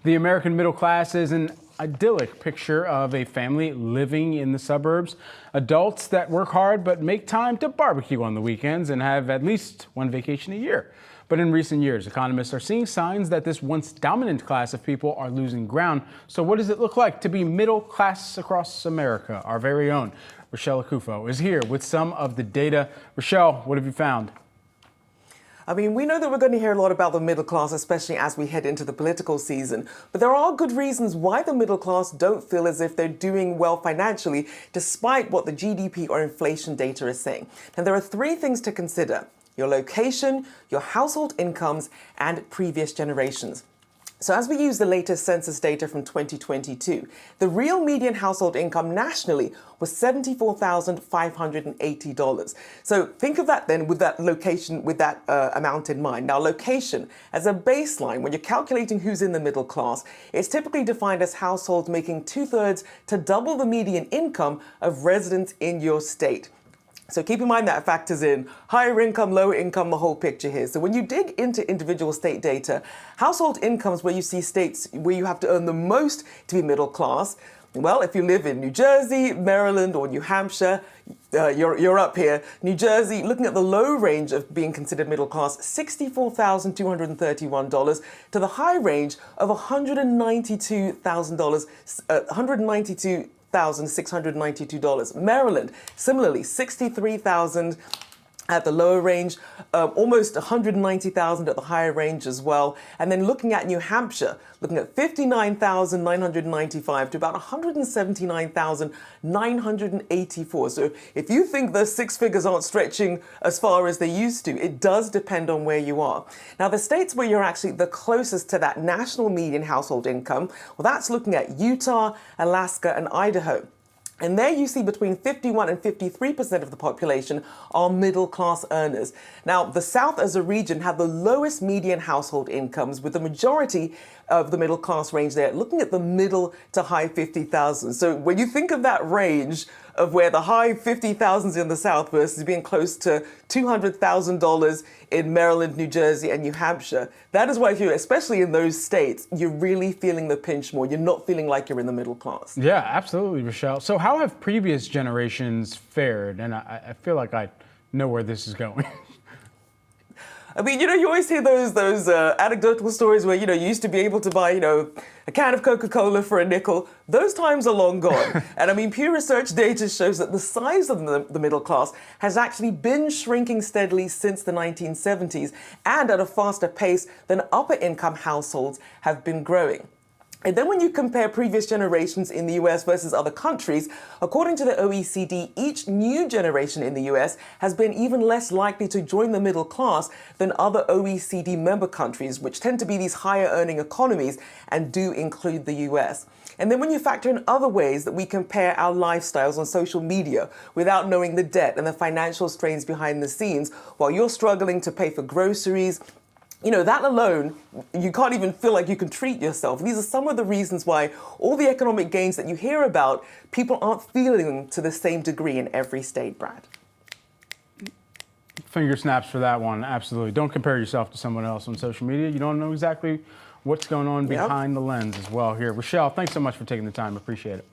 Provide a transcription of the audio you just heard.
The American middle class is an idyllic picture of a family living in the suburbs. Adults that work hard but make time to barbecue on the weekends and have at least one vacation a year. But in recent years, economists are seeing signs that this once dominant class of people are losing ground. So what does it look like to be middle class across America? Our very own Rachelle Akuffo is here with some of the data. Rachelle, what have you found? I mean, we know that we're going to hear a lot about the middle class, especially as we head into the political season. But there are good reasons why the middle class don't feel as if they're doing well financially, despite what the GDP or inflation data is saying. Now, there are three things to consider: your location, your household incomes, and previous generations. So as we use the latest census data from 2022, the real median household income nationally was $74,580. So think of that then with that location, with that amount in mind. Now, location as a baseline, when you're calculating who's in the middle class, it's typically defined as households making 2/3 to double the median income of residents in your state. So keep in mind that factors in higher income, lower income, the whole picture here. So when you dig into individual state data, household incomes where you see states where you have to earn the most to be middle class, well, if you live in New Jersey, Maryland, or New Hampshire, you're up here. New Jersey, looking at the low range of being considered middle class, $64,231 to the high range of $192,000, $192,692. Maryland, similarly, $63,000 at the lower range, almost $190,000 at the higher range as well. And then looking at New Hampshire, looking at $59,995 to about $179,984. So if you think those six figures aren't stretching as far as they used to, it does depend on where you are. Now, the states where you're actually the closest to that national median household income, well, that's looking at Utah, Alaska, and Idaho. And there you see between 51 and 53% of the population are middle-class earners. Now, the South as a region have the lowest median household incomes, with the majority of the middle-class range there looking at the middle to high 50,000. So when you think of that range of where the high 50,000s in the South versus being close to $200,000 in Maryland, New Jersey, and New Hampshire, that is why if you're, especially in those states, you're really feeling the pinch more. You're not feeling like you're in the middle class. Yeah, absolutely, Rachelle. So how have previous generations fared? And I feel like I know where this is going. I mean, you always hear those anecdotal stories where, you used to be able to buy, a can of Coca-Cola for a nickel. Those times are long gone. And I mean, Pew Research data shows that the size of the middle class has actually been shrinking steadily since the 1970s and at a faster pace than upper income households have been growing. And then when you compare previous generations in the US versus other countries, according to the OECD, each new generation in the US has been even less likely to join the middle class than other OECD member countries, which tend to be these higher earning economies and do include the US. And then when you factor in other ways that we compare our lifestyles on social media without knowing the debt and the financial strains behind the scenes, while you're struggling to pay for groceries, that alone, you can't even feel like you can treat yourself. These are some of the reasons why all the economic gains that you hear about, people aren't feeling to the same degree in every state, Brad. Finger snaps for that one, absolutely. Don't compare yourself to someone else on social media. You don't know exactly what's going on behind the lens as well here. Rachelle, thanks so much for taking the time. Appreciate it.